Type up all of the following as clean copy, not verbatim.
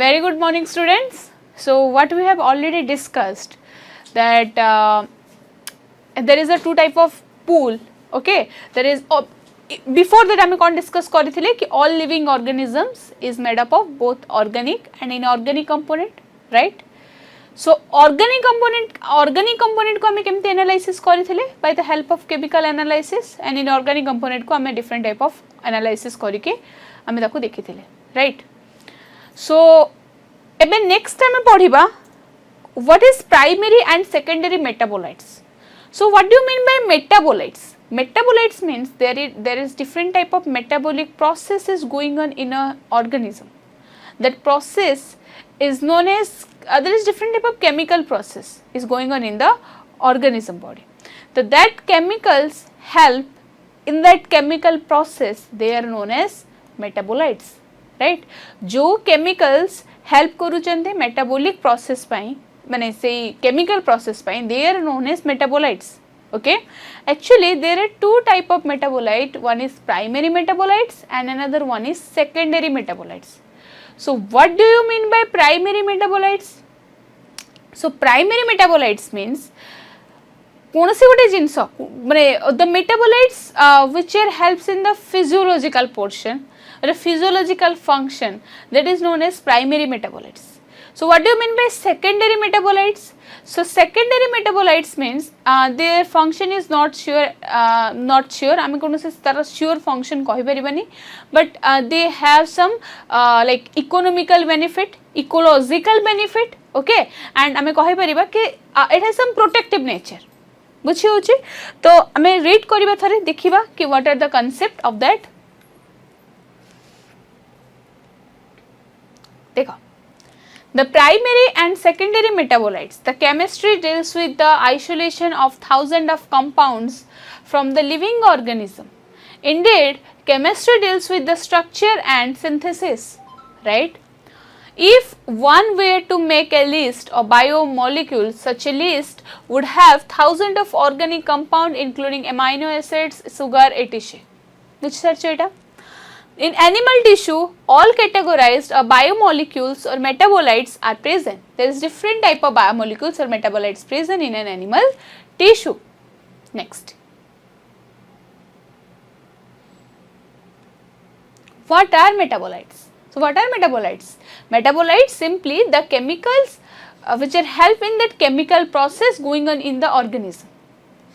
Very good morning, students. So what we have already discussed that there is a two type of pool. Okay, there is before that I am discuss करिथिले कि all living organisms is made up of both organic and inorganic component, right? So organic component को हमें केमते analysis करिथिले by the help of chemical analysis, and inorganic component को हमें different type of analysis करिके हमें ताको देखिथिले, right? So एबे next time पढ़िबा what is primary and secondary metabolites. So what do you mean by metabolites? Metabolites means there is different type of metabolic processes going on in a organism. That process is known as there is different type of chemical process is going on in the organism body. So that chemicals help in that chemical process, they are known as metabolites, right? जो chemicals help करूचंते metabolic process पाई माने से chemical process pi, they are known as metabolites. Okay, actually there are two type of metabolite, one is primary metabolites and another one is secondary metabolites. So what do you mean by primary metabolites? So primary metabolites means कोनसी गोटे जिनस माने the metabolites which are helps in the physiological portion or a physiological function, that is known as primary metabolites. So what do you mean by secondary metabolites? So secondary metabolites means their function is not sure आमे कोनसे तार sure function कहि परिबानी, but they have some like economical benefit, ecological benefit, okay, and आमे कहि परिबा कि it has some protective nature. बुझी होची तो आमे read करिबा थरे देखिबा कि what are the concept of that. देखो, the primary and secondary metabolites, the chemistry deals with the isolation of thousands of compounds from the living organism. Indeed, chemistry deals with the structure and synthesis, right? If one were to make a list of biomolecules, such a list would have thousands of organic compounds including amino acids, sugar, etc. Which search data? In animal tissue, all categorized biomolecules or metabolites are present. There is different type of biomolecules or metabolites present in an animal tissue. Next. What are metabolites? So what are metabolites? Metabolites simply the chemicals which are helping that chemical process going on in the organism.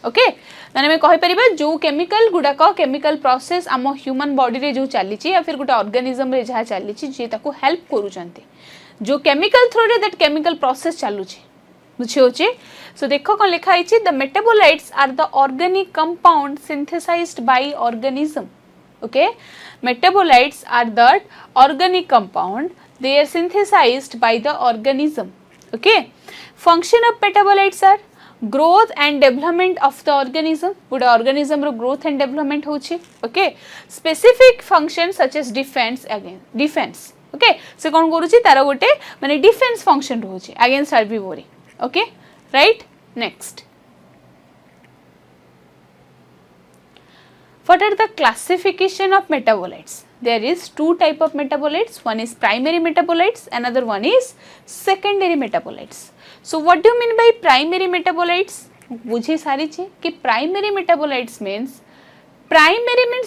Okay, माने मैं कहि परिबा जो chemical गुडा को chemical process आम human body रे जो चली छि या फिर गुटा ऑर्गेनिज्म रे जहा चली छि जे ताको हेल्प करू चंती जो केमिकल थ्रू रे दैट केमिकल प्रोसेस चालू छि बुझी होछि. सो देखो कोन लिखा छि the metabolites are the organic compound synthesized by organism. Okay, metabolites are the organic compound, they are synthesized by the organism. Okay, function of metabolites are growth and development of the organism. Gote organism ro growth and development hochi. Okay, specific functions such as defense, again defense. Okay, so kon koruchi tara gote mane defense function rochi against herbivore. Okay, right. Next, what are the classification of metabolites? There is two type of metabolites, one is primary metabolites, another one is secondary metabolites. So what do you mean by primary metabolites? बुझी सारी चीज कि primary metabolites means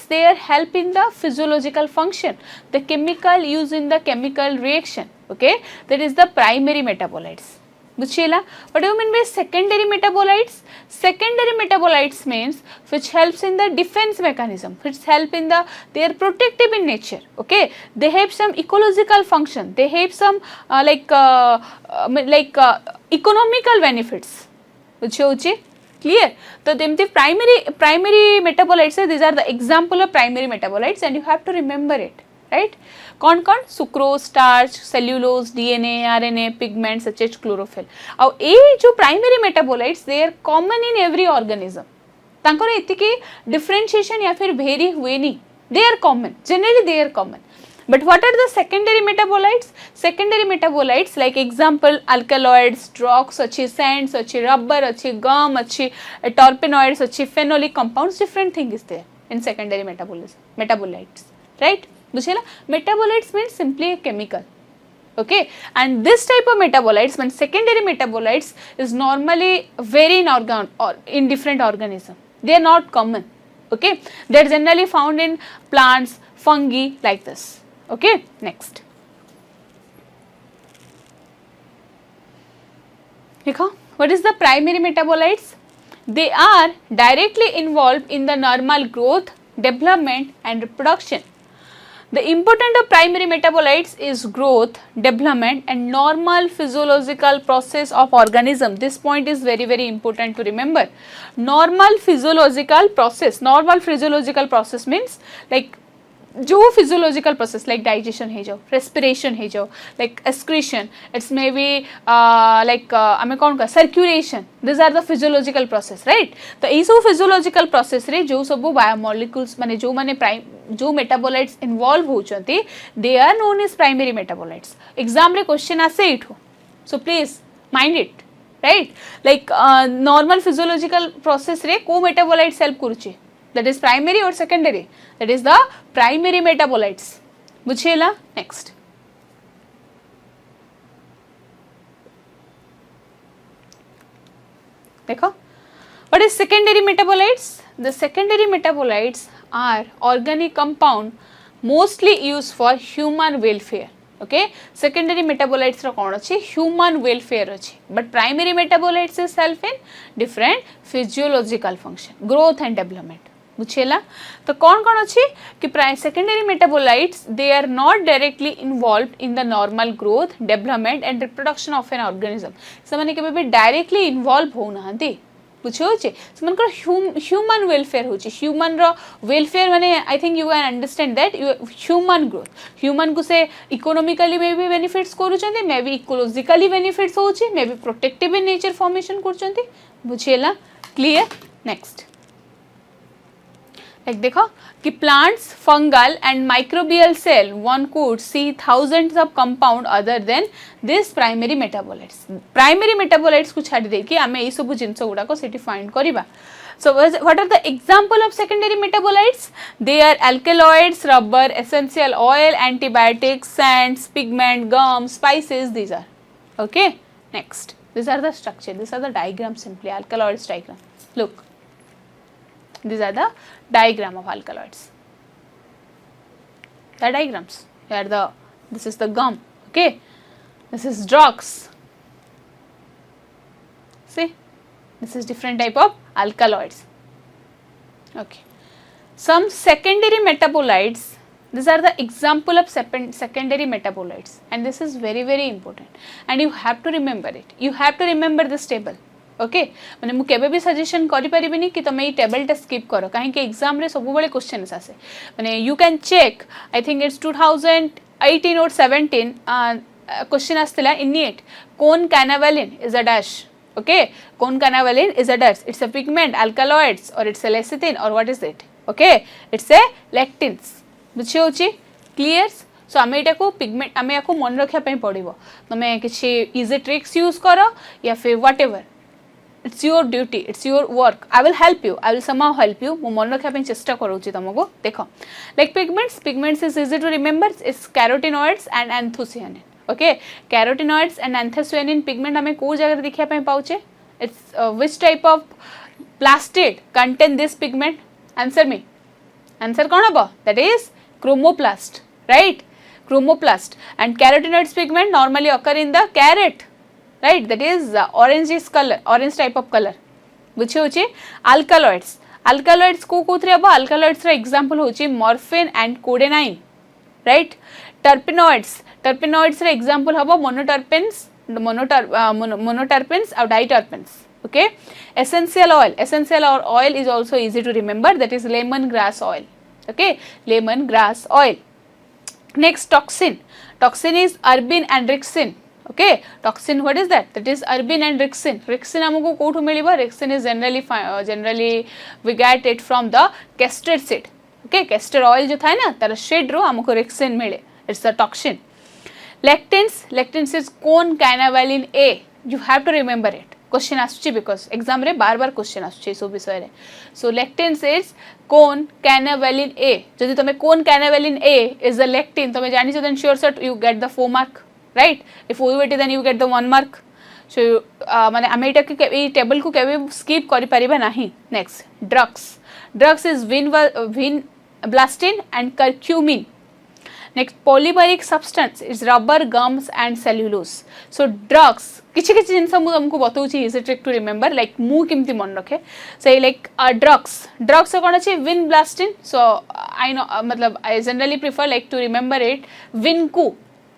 they are help in the physiological function, the chemical used in the chemical reaction. Okay, that is the primary metabolites. बुझिएला. What do you mean by secondary metabolites? Secondary metabolites means which helps in the defense mechanism, which help in the they are protective in nature. Okay, they have some ecological function, they have some economical benefits. बुझी होची clear. तो देमते primary metabolites, these are the example of primary metabolites and you have to remember it, right? कौन कौन? Sucrose, starch, cellulose, DNA, RNA, pigments such as chlorophyll. और ए जो primary metabolites they are common in every organism. तांकर एतिके differentiation या फिर वेरी हुएनी, they are common, generally they are common. But what are the secondary metabolites? Secondary metabolites like example alkaloids, drugs अच्छी, sands अच्छी, rubber अच्छी, gum अच्छी, terpenoids अच्छी, phenolic compounds, different thing is there in secondary metabolites, right? बुझेला. Metabolites means simply a chemical. okay, and this type of metabolites, when secondary metabolites, is normally very in different organism. They are not common, okay, they are generally found in plants, fungi, like this. Okay, next देखो, what is the primary metabolites? They are directly involved in the normal growth, development and reproduction. The important of primary metabolites is growth, development and normal physiological process of organism. This point is very very important to remember. Normal physiological process means like जो physiological process like digestion है जाओ, respiration है जाओ, like excretion, it's maybe आमे कौन का circulation, these are the physiological process, right? तो ये सब physiological process रे जो सब biomolecules माने जो metabolites involve हो जाते, they are known as primary metabolites. Exam रे question आसे इठो, so please mind it, right? Like normal physiological process रे को metabolites help करूचे, that is primary or secondary, that is the primary metabolites. बुझेला? Next देखो, what is secondary metabolites? The secondary metabolites are organic compound mostly used for human welfare. Okay, secondary metabolites रा कौन अच्छी human welfare अच्छी, but primary metabolites is help in different physiological function, growth and development. बुझेला? तो कौन कौन अच्छी कि secondary metabolites, they are not directly involved in the normal growth, development and reproduction of an organism. ସେମାନେ केबे भी directly involve हो नाहंती, बुझे होचे, सेमनकर human welfare होची, human रो welfare माने I think you can understand that human growth, human को से economically में भी benefits करूचंती, may be ecologically benefits होची, may be protective in nature formation करूचंती, बुझेला? Clear? Next like देखो कि plants, fungal and microbial cell, one could see thousands of compound other than this primary metabolites. Primary metabolites को छाड़ दे कि आमे ये सब जिनस गुड़ा को सेठी फाइंड करिबा. So what are the example of secondary metabolites? They are alkaloids, rubber, essential oil, antibiotics, sands, pigment, gum, spices. These are okay. Next, these are the structure. These are the diagram simply alkaloids diagram. Look. These are the diagram of alkaloids. The diagrams. Here this is the gum. Okay. This is drugs. See, this is different type of alkaloids. Okay. Some secondary metabolites. These are the example of secondary metabolites, and this is very very important. And you have to remember it. You have to remember this table. Okay माने मु केबे भी suggestion करि परिबिनी कि तमे ई table टा skip करो काहे कि एग्जाम रे सब बेले क्वेश्चंस आसे माने you can check I think it's 2018 or 17 question आस्तला in NEET concanavalin is a dash okay concanavalin is a dash it's a pigment alkaloids or it's a lecithin or what is it okay it's a lectins बुझे होची clear so आमे एटा को pigment आमे याको मन रखिया पई पड़िबो तमे किछि इजी ट्रिक्स यूज करो या फिर whatever it's your duty, it's your work. I will help you, I will somehow help you. मु मन रखिया पे चेष्टा करूची तुमको देखो like pigments is easy to remember, it's carotenoids and anthocyanin. Okay, carotenoids and anthocyanin pigment हमें को जगह देखिया पे पाउचे, it's which type of plastid contain this pigment? Answer me, answer कौन हबो? That is chromoplast, right? Chromoplast. And carotenoids pigment normally occur in the carrot, right? That is orange color, orange type of color. बुझे होची alkaloids को कोथरे हबो? Alkaloids रा example होची morphine and codenine, right? terpenoids रा example हबो monoterpenes और diterpenes. Okay, essential oil is also easy to remember, that is lemongrass oil. Okay, lemongrass oil. Next, toxin is erbin and rixin. Okay, toxin, what is that? That is erbin and rixin. Rixin हमको कोठु मिलिबा? Rixin is generally we get it from the castor seed. Okay, castor oil जो था ना तार shade रो हमको rixin मिले. It's a toxin. Lectins is cone canaverin A. You have to remember it. Question आसुची because exam रे बार question आसुची सो विषय रे. So lectins is cone canaverin A. जदि तमे cone canaverin A is a lectin तमे जानि छ then sure shot you get the 4 mark. right? If OUT then you get the 1 mark. So माने आम ये टेबल को केवे स्किप करि परिबा नाही. Next, drugs is vinblastine and curcumin. Next, polymeric substance is rubber, gums and cellulose. So drugs किछि किछि जिंस मु तुमको बताउची is trick to remember like मु केमती मन रखे से लाइक ड्रग्स कोन अछि vinblastine. So I know मतलब I generally prefer like to remember it Vinku.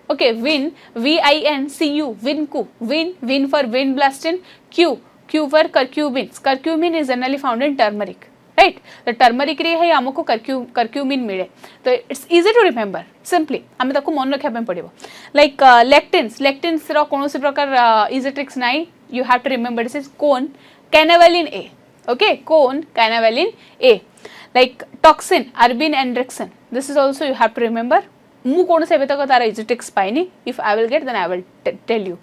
Okay, VINCU, Vinku. Vin for vinblastine, Q for curcumin is generally found in turmeric, right? The turmeric रे है हमको curcumin मिले, तो it's easy to remember simply हमें ताको मन रखा पे पड़ेगा. Like lectins रो कौन से प्रकार easy tricks नहीं, you have to remember this is cone canaverin A. Okay, cone canaverin A. Like toxin arbin andrexin, this is also you have to remember. मु कौन से तक तार easy tricks पाइनी. If I will get then I will tell you.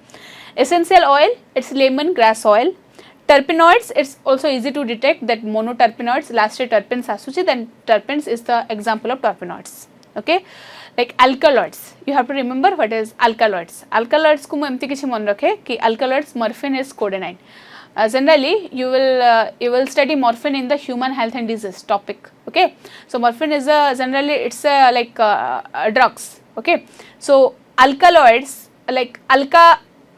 Essential oil, it's lemon grass oil. Terpenoids, it's also easy to detect that monoterpenoids, last terpenes asuchi, then terpenes is the example of terpenoids. Okay, like alkaloids, you have to remember what is alkaloids. Alkaloids को मैं एमती किसी मन रखे कि alkaloids morphine is codenine. Generally you will study morphine in the human health and disease topic. Okay, so morphine is generally it's like drugs. Okay, so alkaloids like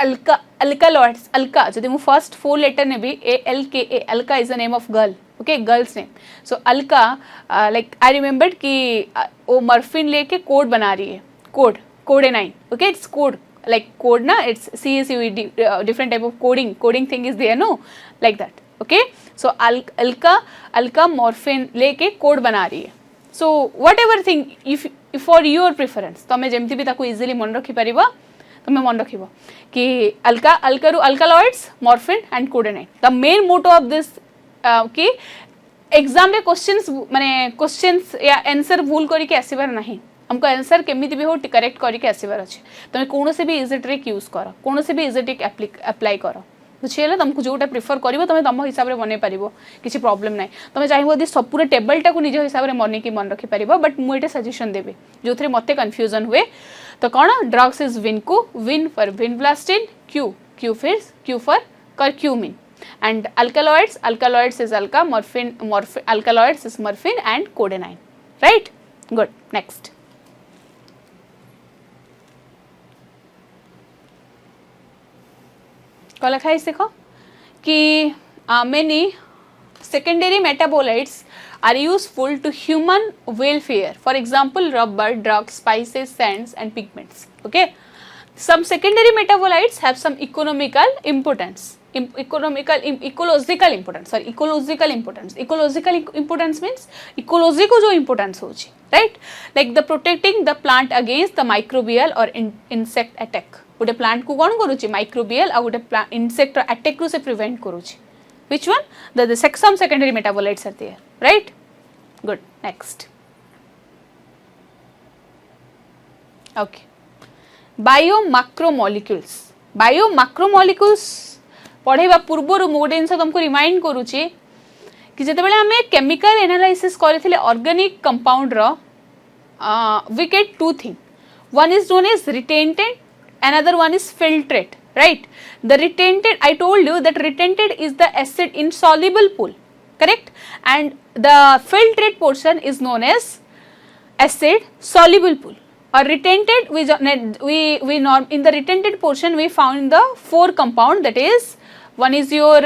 alkaloids, alka जदि मु first 4 letter navy ALKA, alka is the name of girl. Okay, girl's name. So alka like I remembered कि वो morphine लेके code बना रही है, codenine. Okay, it's code like code na, it's CACOED, different type of coding thing is there, no, like that. Okay, so alka morphine लेके code बना रही है. So whatever thing if for your preference तमे जेमती भी ताको easily मन रखी परिबा तमे मन रखिबो कि alkaloids, morphine and codenine. The main motto of this कि एग्जाम रे क्वेश्चंस या आंसर भूल करी के आसीबार नहीं, हमको आंसर केमिति भी हो करेक्ट करी के आसीबार अछि. तमे कोनो से भी इजी ट्रिक यूज करो, कोनो से भी इजी ट्रिक अप्लाई करो, बुझियला तुमको जोटा प्रिफर करिवो तमे तम हिसाब रे बने परिबो, किछि प्रॉब्लम नै. तमे चाहिबो यदि सब पूरे टेबल टा को निज हिसाब रे मने की मन रखि परिबो, बट मु एटा सजेशन देबे जोथरे मते कंफ्यूजन हुए. तो कौन drugs is VinQ, vin for vinblastine, Q for curcumin, and alkaloids is alka, morphine alkaloids is morphine and codenine, right? Good. Next, कल लिखा है देखो कि many secondary metabolites are useful to human welfare. For example, rubber, drugs, spices, sands and pigments. Okay, some secondary metabolites have some ecological importance. Ecological importance means ecology को जो importance होची, right? Like the protecting the plant against the microbial or insect attack. गोटे plant को कौन करूची microbial और गोटे insect attack को से prevent करूची. Which one? Some secondary metabolites are there, right? Good. Next. Okay. Biomacromolecules पढ़ेबा पूर्वर मु गोटे जिनस तुमको रिमाइंड करूची कि जते बेले हमें केमिकल एनालिसिस करथिले ऑर्गेनिक कंपाउंड रो we get two thing. One is known as retentate, another one is filtrate, right? The retentate, I told you that retentate is the acid insoluble pool, correct? And the filtrate portion is known as acid soluble pool. Or retentate, in the retentate portion we found the 4 compound, that is one is your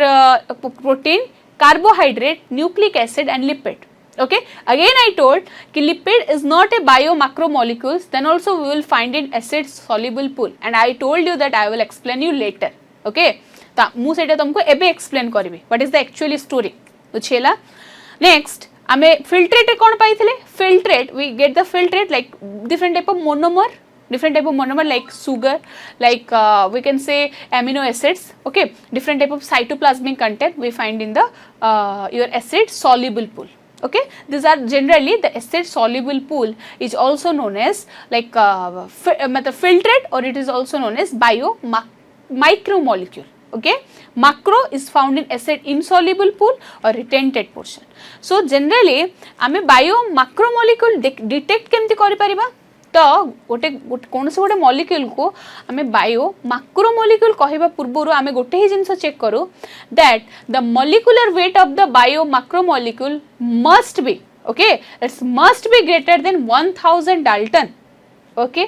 protein, carbohydrate, nucleic acid and lipid. Okay, again I told कि lipid is not a biomacromolecules, then also we will find in acid soluble pool, and I told you that I will explain you later. Okay, तो मु सेटा तुमको एबे explain करिवे what is the actually story, बुझेला. Next आमे filtrate कौन पाइथिले, filtrate we get the filtrate like different type of monomer like sugar, like we can say amino acids. Okay, different type of cytoplasmic content we find in the your acid soluble pool. Okay, these are generally the acid soluble pool is also known as like filtrate, or it is also known as biomicromolecule. Okay, macro is found in acid insoluble pool or retentate portion. So generally आमे biomacromolecule detect केमती करि परिबा तो गोटे कौन से गोटे molecule को आम बायो मैक्रो मॉलिक्यूल कहवा पूर्व आम गोटे ही जिनस चेक करूँ that the molecular weight of the bio macro molecule must be okay it's must be greater than 1000 dalton okay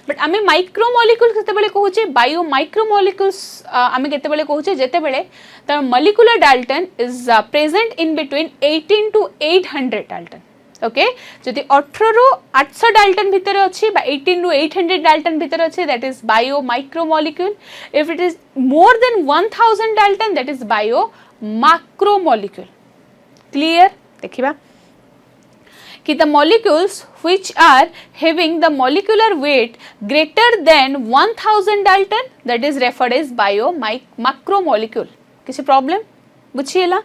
but आम माइक्रोमोलिक्यूल केतेबेले कहूचे बायो माइक्रोमोलिक्यूल्स आम केतेबेले कहूचे जेतेबेले the molecular dalton is present in between 18 to 800 dalton okay जदि 18 रु 800 Dalton भितर अच्छी 18 to 800 डाल्टन भितर अच्छी that is bio micromolecule if it is more than 1000 Dalton that is bio macromolecule clear देखिबा कि the molecules which are having the molecular weight greater than 1000 Dalton that is referred as bio macromolecule किसी problem बुझिएला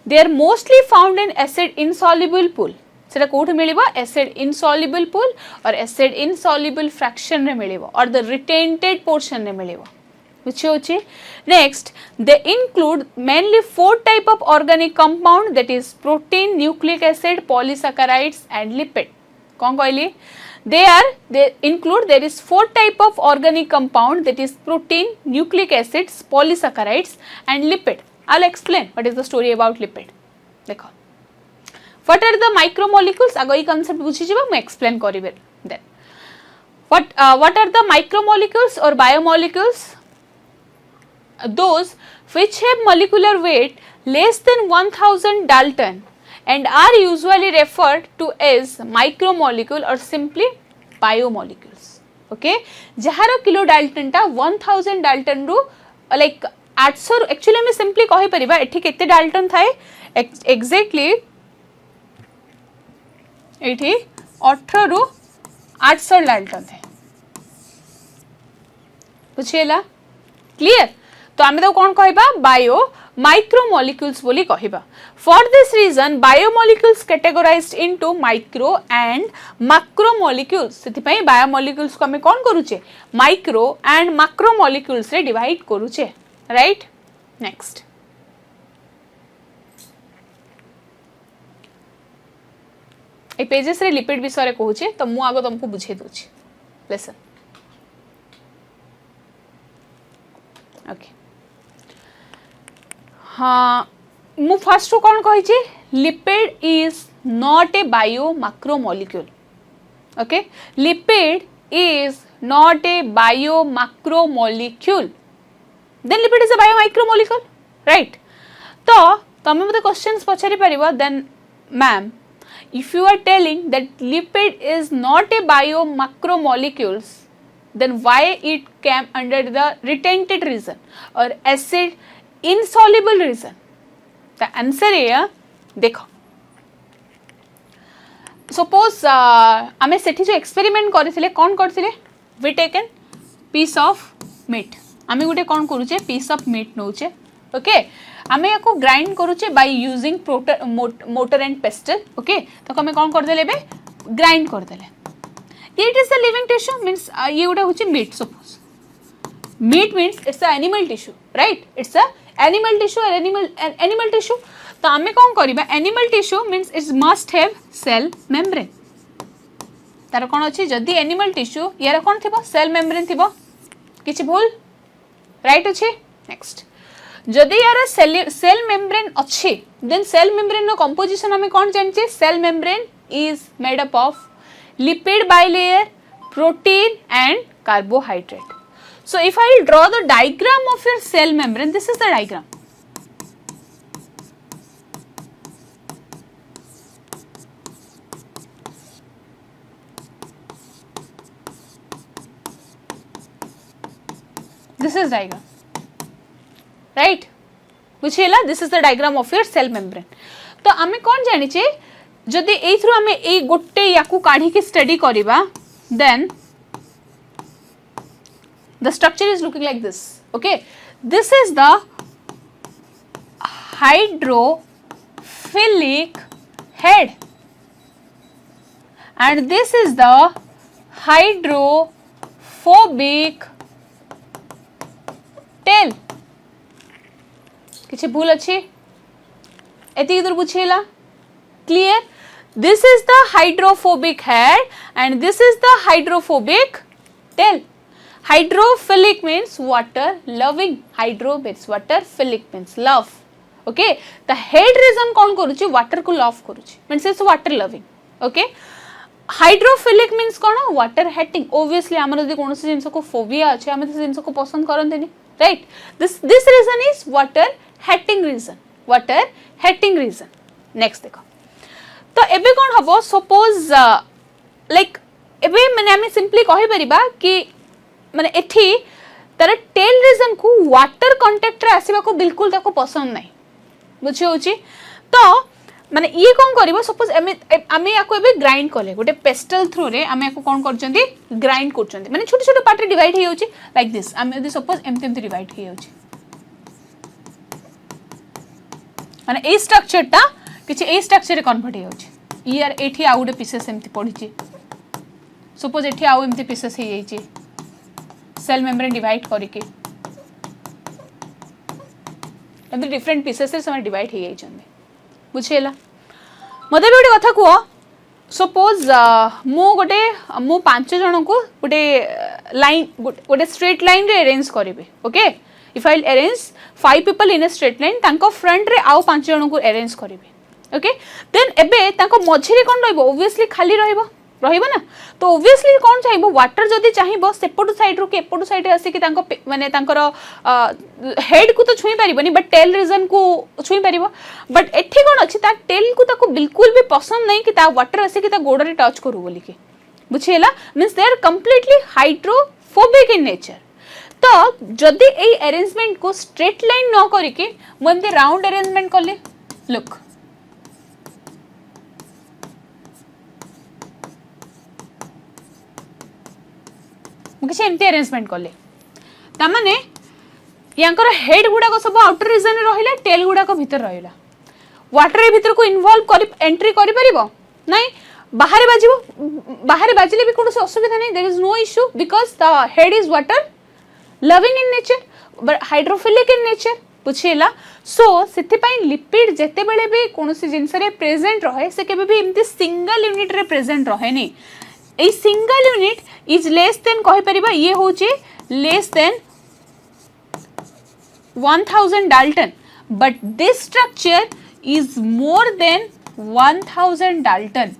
they are mostly found in acid insoluble pool सेटा कोठी मिलिबो acid insoluble pool और acid insoluble fraction रे मिलिबो और the retented portion रे मिलिबो which होची next they include mainly 4 type of organic compound that is protein nucleic acid polysaccharides and lipid कौन कहली they include there is 4 type of organic compound that is protein nucleic acids polysaccharides and lipid I'll explain what is the story about lipid देखो what are the micromolecules आगो ई concept बुझी जिबा मैं explain करिवे then what are the micromolecules or biomolecules those which have molecular weight less than 1000 Dalton and are usually referred to as micromolecule or simply biomolecules okay जहार kilo Dalton टा 1000 Dalton रु like 800 actually मैं simply कहि परिबा एठी केते Dalton थाए exactly एठी 18 रु 800 डाल्टन थाए बुझिएला क्लियर तो आम तो कौन कहबा बायो माइक्रोमोलिक्यूल्स बोली कहबा for this reason biomolecules categorized into micro and macromolecules सेति पई बायोमोलिक्यूल्स को हम कौन करूचे माइक्रो एंड मैक्रोमोलिक्यूल्स रे डिवाइड करूचे राइट नेक्स्ट ए पेजेस रे लिपिड विषय रे कहूचे तो मु आगो तुमको बुझे दोची लेसन ओके हाँ मु फर्स्ट कौन कही lipid is not a bio macromolecule okay lipid is not a bio macromolecule then lipid is a bio micromolecule right तो तमे मते क्वेश्चंस पछारी परिबो then ma'am if you are telling that lipid is not a bio macromolecules then why it came under the retented region or acid insoluble region the answer is देखो suppose आमे सेठी जो experiment करथिले कोन करथिले we taken piece of meat आमे गुटे कोन करूचे piece of meat नउचे okay आमे याको grind करूचे by using mortar and pestle okay तो आमे कोन कर देले बे ग्राइंड कर देले it is a living tissue means ये गुटे होची meat suppose meat means it's a animal tissue right it's a animal tissue or animal tissue तो आमे कौन करिबा animal tissue means it must have cell membrane तार कोन अछि जदी animal tissue यार कोन थिबो cell membrane थिबो किछि भूल राइट अछि नेक्स्ट जदी यार cell membrane अछि then cell membrane नो composition आमे कोन जानछि cell membrane is made up of lipid bilayer protein and carbohydrate so if I will draw the diagram of your cell membrane this is the diagram this is diagram right बुझिएला this is the diagram of your cell membrane तो आमे कोन जानि छे जदि A through आमे ए गोटे याकू काढी के study करिबा then the structure is looking like this okay this is the hydrophilic head and this is the hydrophobic tail किछि भूल अछि एति इधर बुझिएला clear This is the hydrophobic head and this is the hydrophobic tail. Hydrophilic means water loving. Hydro means water, philic means love. Okay, the head reason कौन करुची water को love करुची means it's water loving. Okay, hydrophilic means कौन water hating. Obviously आमर यदि कौन सी जिनस को phobia अच्छे आमर जिनस को पसंद करते नहीं, right? This reason is water hating reason. Water hating reason. Next देखो तो एबे कौन हबो सपोज लाइक एबे माने आमे सिंपली कहि परिबा कि माने एठी तार टेल रीजन को वाटर कांटेक्ट रे आसीबा को बिल्कुल ताको पसंद नाही बुझी होची तो माने ये कौन करिवो सपोज आमे याको एबे ग्राइंड करले गोटे पेस्टल थ्रू रे आमे याको कौन करचंती ग्राइंड करचंती माने छोटे छोटे पार्ट रे डिवाइड हे होची लाइक दिस आमे यदि सपोज एमते डिवाइड हे होची माने ए स्ट्रक्चर ता किछि ए स्ट्रक्चर रे कन्वर्ट हे होची यार एठी आ गोटे पीसेस एमती पडिची सपोज एठी आउ एमती पीसेस हे जाईची सेल मेम्ब्रेन डिवाइड करके एमती डिफरेंट पीसेस रे सम डिवाइड हे जाईचंदी बुझेला मते भी गोटे कथा को सपोज मु 5 जन को गोटे लाइन गोटे स्ट्रेट लाइन रे अरेंज करिवे okay if I arrange 5 people in a straight line तांको फ्रंट रे आउ 5 जन को अरेंज करिवे ओके देन एबे तांको मझी रे कोन रहइबो ऑब्वियसली खाली रहइबो ना तो ऑब्वियसली कोन चाहिबो वाटर जदी चाहिबो सेपटू साइड रो के एपटू साइड रे आसी कि तांको माने तांकर हेड को तो छुई परिबनी बट टेल रीजन को छुई परिबो बट एठी कोन अछि ता टेल को ताको बिल्कुल भी पसंद नहीं कि ता वाटर आसी कि ता गोड़ रे टच करू बोली के बुझिएला means they are completely hydrophobic in nature तो जदी ए अरेंजमेंट को स्ट्रेट लाइन न करी के मन दे राउंड अरेंजमेंट करले लुक मुझे एमती अरेंजमेंट कले तामाने यांकर हेड गुडा सब आउटर रीजन रे रहिला टेल गुडा भीतर रहिला वाटर भीतर को इन्वॉल्व करी एंट्री करि परिबो नाही बाहर बाजिले भी कोनोसी असुविधा नहीं there is no issue because the head is water loving in nature but hydrophilic in nature बुझिएला सो सेति पई लिपिड जेते बेले भी कोनोसी जिंस रे प्रेजेंट रहे से केबे भी एमती सिंगल यूनिट रे प्रेजेंट रहे नहीं a single unit is less than कहि परिबा ये होचे less than 1000 Dalton but this structure is more than 1000 Dalton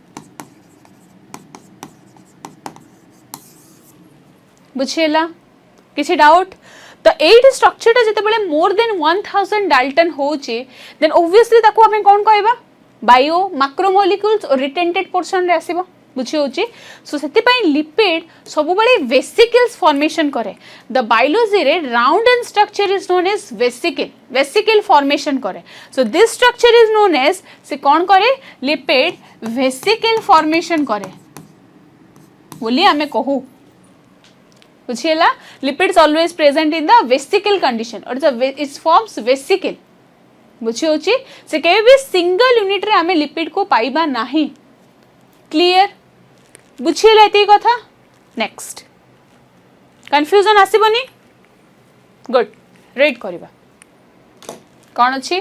बुझेला किसी डाउट तो एट स्ट्रक्चर टा जते बेले मोर देन 1000 डाल्टन होचे देन ऑब्वियसली ताको हमें कोन कहबा बायो मैक्रोमोलिक्यूल्स और रिटेंटेड पोर्शन रे आसीबो बुझी होची सो सेति पई लिपिड सब बेले वेसिकल्स फॉर्मेशन करे द बायोलॉजी रे round and structure is known as vesicle formation करे so this structure is known as से कोन करे लिपिड वेसिकल फॉर्मेशन करे बोली हमें कहू बुझिएला lipids always present in the vesicle condition और इट फॉर्म्स वेसिकल बुझी होची से केबे भी सिंगल यूनिट रे हमें लिपिड को पाइबा नाही क्लियर बुझिएला एती कथा नेक्स्ट कंफ्यूजन आसीबनी गुड रीड करिबा कोन अछि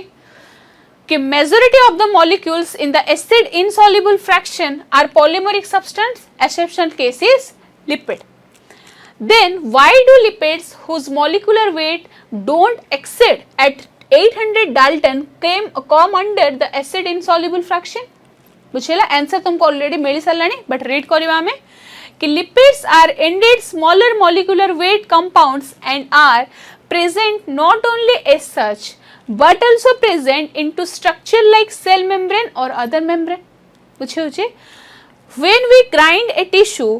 कि majority of the molecules in the acid insoluble fraction are polymeric substance exceptional case is lipid then why do lipids whose molecular weight don't exceed at 800 dalton come under the acid insoluble fraction बुझेला answer तुमको already mill सालानी but read करबा हमें कि lipids are indeed smaller molecular weight compounds and are present not only as such but also present into structure like cell membrane or other membrane बुझे होचे when we grind a tissue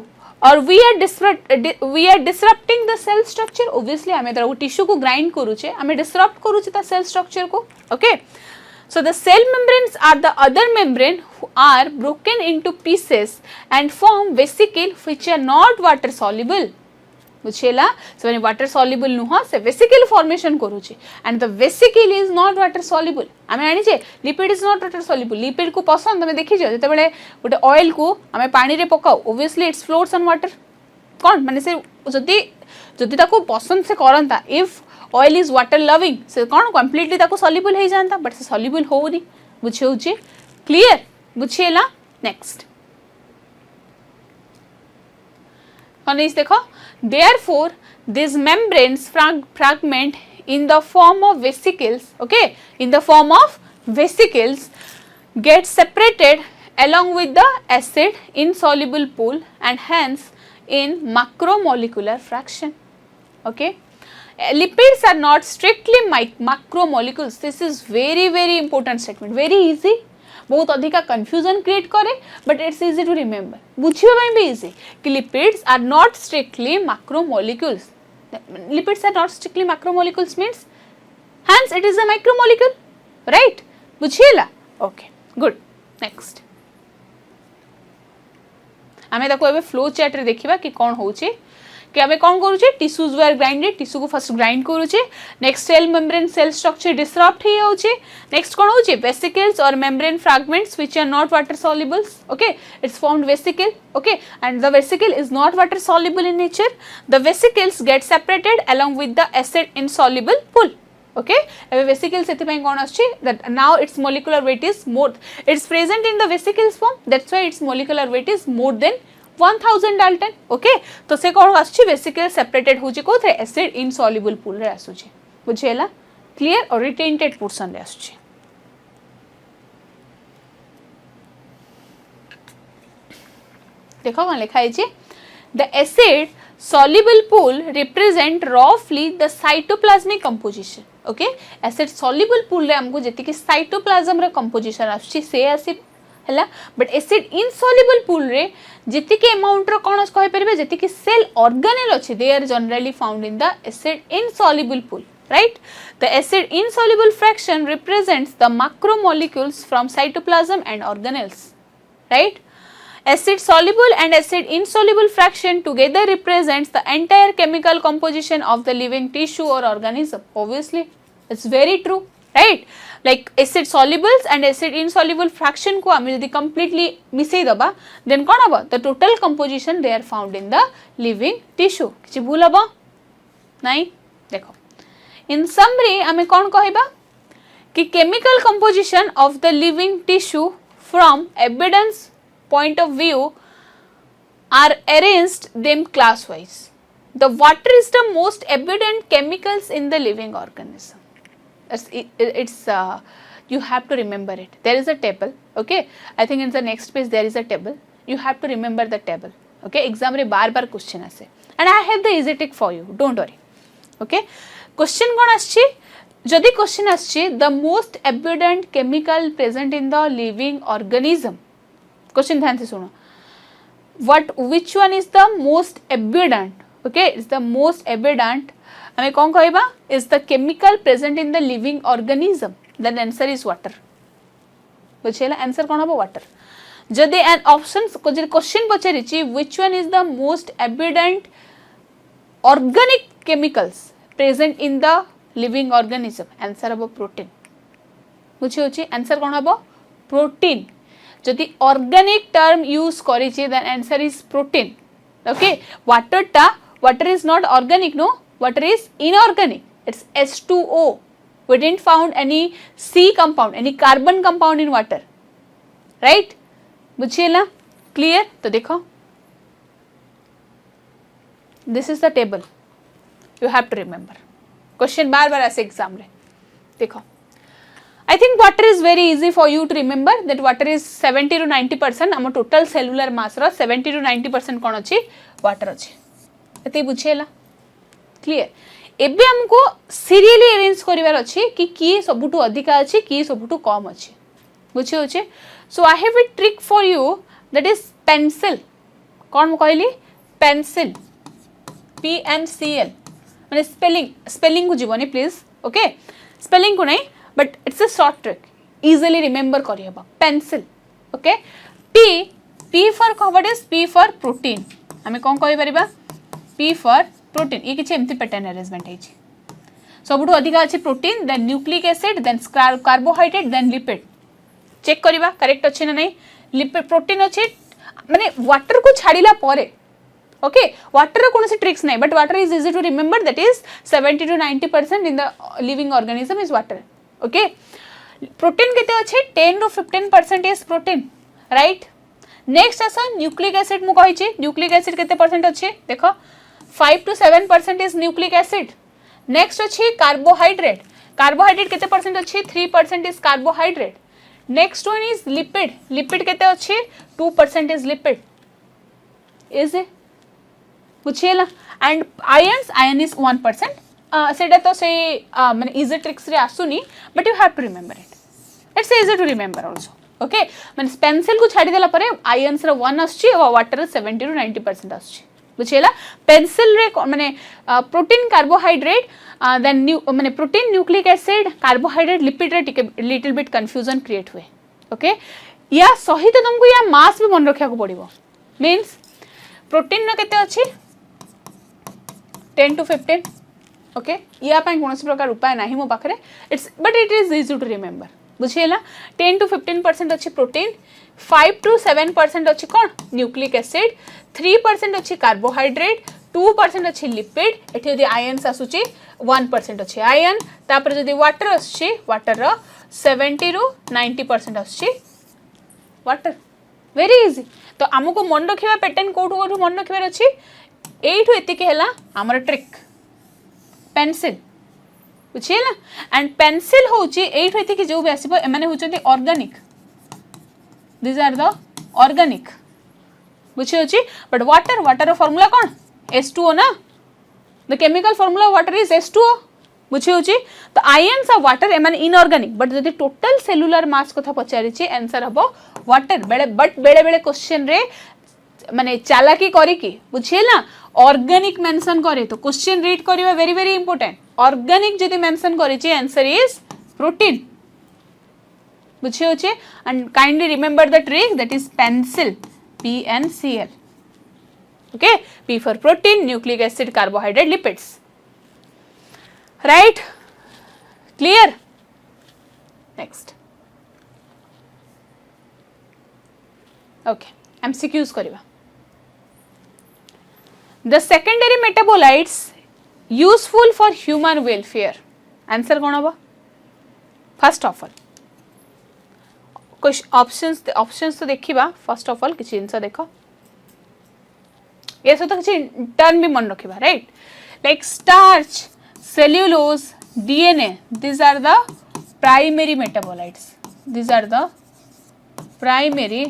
or we are disrupting the cell structure obviously हमें तो tissue को grind करूचे हमें disrupt करूचे ता cell structure को okay so the cell membranes are the other membrane who are broken into pieces and form vesicle which are not water soluble बुझेला so when water soluble नुहा से vesicle formation करूचे and the vesicle is not water soluble हमें आनी चे lipid is not water soluble lipid को पसंद हमें देखी जाओ जते बड़े उटे oil को हमें पानी रे पकाओ obviously it floats on water कौन माने से जदी ताको पसंद से करंता if oil is water loving से कौन completely ताको soluble हे जानता but से soluble होनी बुझे होचे clear बुझेला नेक्स्ट कौन देखो therefore these membranes fragment in the form of vesicles, okay, in the form of vesicles get separated along with the acid insoluble pool and hence in macromolecular fraction, okay. Lipids are not strictly macromolecules. This is very important statement, very easy, बहुत अधिका confusion create करे but it's easy to remember, बुझिबा ପାଇଁ भी easy कि lipids are not strictly macromolecules. Lipids are not strictly macromolecules means hence it is a micromolecule, right? बुझिला, okay, good. Next आमे ताको एबे flow chart रे देखिबा कि कोन होउची कि आमे कोन करूचे टिश्यूज वर ग्राइंडेड, टिश्यू को फर्स्ट ग्राइंड करूचे, next cell membrane cell structure disrupt ही होउचे, नेक्स्ट कोन होउचे वेसिकल्स और membrane fragments which are not water solubles, okay, it's formed vesicle, okay, and the vesicle is not water soluble in nature. The vesicles get separated along with the acid insoluble pool, okay. एबे vesicle सेति पई कोन आछी that now its molecular weight is more, it's present in the vesicles form, that's why its molecular weight is more than 1000 Dalton, okay. तो से कोन आछी vesicle separated होची कोथे acid insoluble pool रे आछुची, बुझेला, क्लियर, और रिटेंटेड पोर्शन रे आछुची. देखो कोन लिखा है the acid soluble pool represent roughly the cytoplasmic composition, okay. acid soluble pool रे हमको जेति कि cytoplasm रे composition आछी से आसी हैला, बट एसिड इनसॉल्युबल पूल रे जेति कि अमाउंट रो कोन कहि परबे जेति कि सेल ऑर्गेनेल अछि they are generally found in the acid insoluble pool, right. The acid insoluble fraction represents the macromolecules from cytoplasm and organelles, right. Acid soluble and acid insoluble fraction together represents the entire chemical composition of the living tissue or organism. Obviously, it's very true, right? Like acid solubles and acid insoluble fraction को आमे यदि completely मिसेई दबा, then कौन हबा? The total composition they are found in the living tissue. किछि भूल हबा? नहीं, देखो. In summary, आमे कौन कहिबा? कि chemical composition of the living tissue from evidence point of view are arranged them class wise. The water is the most abundant chemicals in the living organism. It's you have to remember it. There is a table, okay. I think in the next page there is a table. You have to remember the table, okay. Exam रे बार बार question आसे, and I have the easy trick for you. Don't worry, okay. Question कौन आछी? जदि question आछी the most abundant chemical present in the living organism. Question ध्यान से सुनो. which one is the most abundant, okay, it's the most abundant, हमें कौन कहबा, is the chemical present in the living organism, then answer is water. बुझेला, answer कौन हबो water. जदि an option क्वेश्चन पचारिछि which one is the most abundant organic chemicals present in the living organism, answer हबो protein. बुझे होछि, answer कौन हबो protein. जदि organic term use करिछि then answer is protein, okay. water is not organic, no, water is inorganic, it's H2O. We didn't found any C compound, any carbon compound in water, right. बुझिएला, clear. तो देखो this is the table, you have to remember. question बार बार ऐसे exam रे देखो. I think water is very easy for you to remember that water is 70 to 90%. आम total cellular mass row 70 to 90% कौन अच्छी water अच्छी. एते बुझेला, clear. एबे हमको serially arrange करिवार अच्छी कि की सबुटु अधिका अच्छी की सबुटु कम अच्छी. बुझे होचे. So I have a trick for you that is pencil. कौन कहली pencil, PNCL. माने spelling को जीवनी please, okay. spelling को नहीं, but it's a short trick, easily remember kari haba. Pencil, okay. P for what is P for protein. हमें कौन कहि परिबा P for protein. ये किछि एम्ति पैटर्न अरेंजमेंट है छी. सबुठु अधिका अछि protein, then nucleic acid, then carbohydrate, then lipid. Check करिबा करेक्ट अछि ना नहीं. लिपिड प्रोटीन अछि माने वाटर को छाडिला परे, okay. water रो कोनोसी ट्रिक्स नहीं, but water is easy to remember, that is 70 to 90% in the living organism is water, okay. protein केते अछि 10 to 15% is protein, right. Next आस न्यूक्लिक एसिड मु कही न्यूक्लिक एसिड केते परसेंट अच्छे देख 5 to 7% is nucleic acid next अच्छी carbohydrate carbohydrate केते परसेंट अच्छी 3% is carbohydrate next one is lipid lipid केते अच्छी 2% इज लिपिड इज ए बुझिएला एंड आयन इज 1% सेटा तो से माने इजी ट्रिक्स रे आसुनी but you have to remember it it's easy to remember also okay माने पेंसिल को छाडी देला परे आयन्स रे 1 आछी और वाटर रे 70 to 90% आछी बुझिएला पेंसिल रे माने प्रोटीन कार्बोहाइड्रेट देन माने protein nucleic acid carbohydrate lipid रे टिके लिटिल बिट कंफ्यूजन क्रिएट हुए ओके या सहित तुमको या मास भी मन रखिया को पड़िबो मींस प्रोटीन नो केते अछि 10 to 15 ओके या पय कोनोसी प्रकार उपाय नाही मो पाखरे it's but it is easy to remember बुझिएला 10 to 15% अछि प्रोटीन 5 to 7% अछि कोन न्यूक्लिक एसिड 3% अछि कार्बोहाइड्रेट 2% अछि लिपिड एठी यदि आयन्स आसुची 1% अछि आयन तापर यदि वाटर आसुची वाटर रो 70 to 90% आसुची वाटर वेरी इजी तो हमको मन रखिबा पैटर्न कोठो कोठो मन रखिबार अछि एठो एतिके हैला हमर ट्रिक पेंसिल बुझिएला एंड पेंसिल होची एठो एतिके जो भी आसीबो एमाने होचंती organic this are the organic बुझियोची बट वाटर फार्मूला कोन H2O ना the chemical formula water is H2O बुझियोची तो आयन्स ऑफ वाटर एमाने इनऑर्गेनिक बट जदी टोटल सेलुलर मास कथा पचारिची आंसर हबो वाटर बेले बेले क्वेश्चन रे माने चालाकी करी की बुझिएला ऑर्गेनिक मेंशन करे तो क्वेश्चन रीड करिवा वेरी वेरी इंपोर्टेंट ऑर्गेनिक जदी मेंशन करिची आंसर इज प्रोटीन बुझियोची and kindly remember the trick that is pencil PNCL okay P for protein nucleic acid carbohydrate lipids right clear next okay MCQs करिवा the secondary metabolites useful for human welfare answer कोन हबो first of all कुछ options तो देखिबा first of all किछि जिंस देखो ये सब किछि term भी मन रखिबा right like starch cellulose DNA these are the primary metabolites these are the primary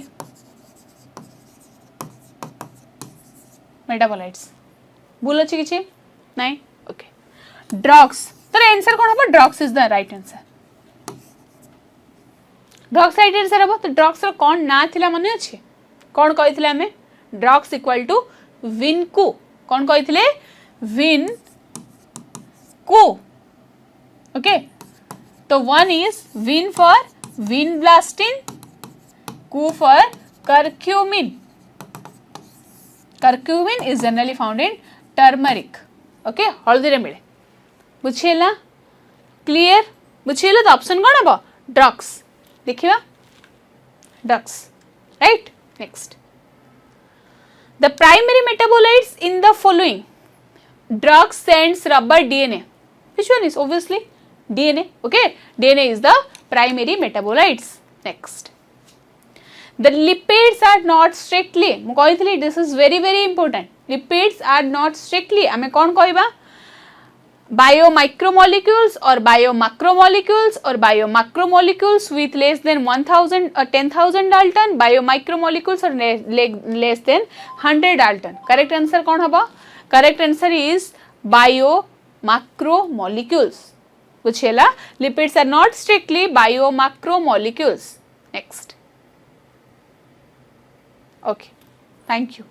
metabolites भूल अछि किछि नाही ओके ड्रग्स तो आंसर कोन हबो drugs is the right answer drugs right answer हबो तो ड्रग्स रो कोन ना थिला मने अछि कोन कहिथिले हमें ड्रग्स इक्वल टू विनकू कोन कहिथिले विनकू ओके तो one is vin for vinblastine Q for curcumin curcumin is generally found in turmeric okay हल्दी रे मिले बुझिएला क्लियर बुझिएला तो ऑप्शन कोन हबो ड्रग्स देखिबा drugs right next the primary metabolites in the following drug sends rubber DNA which one is obviously DNA okay DNA is the primary metabolites next the lipids are not strictly मु कहितली this is very important lipids are not strictly आमे कोन कहबा biomicromolecules or biomacromolecules or biomacromolecules with less than 1000 or 10,000 Dalton biomicromolecules or less than 100 Dalton correct answer कौन होगा correct answer is biomacromolecules बुझिएला lipids are not strictly biomacromolecules next okay thank you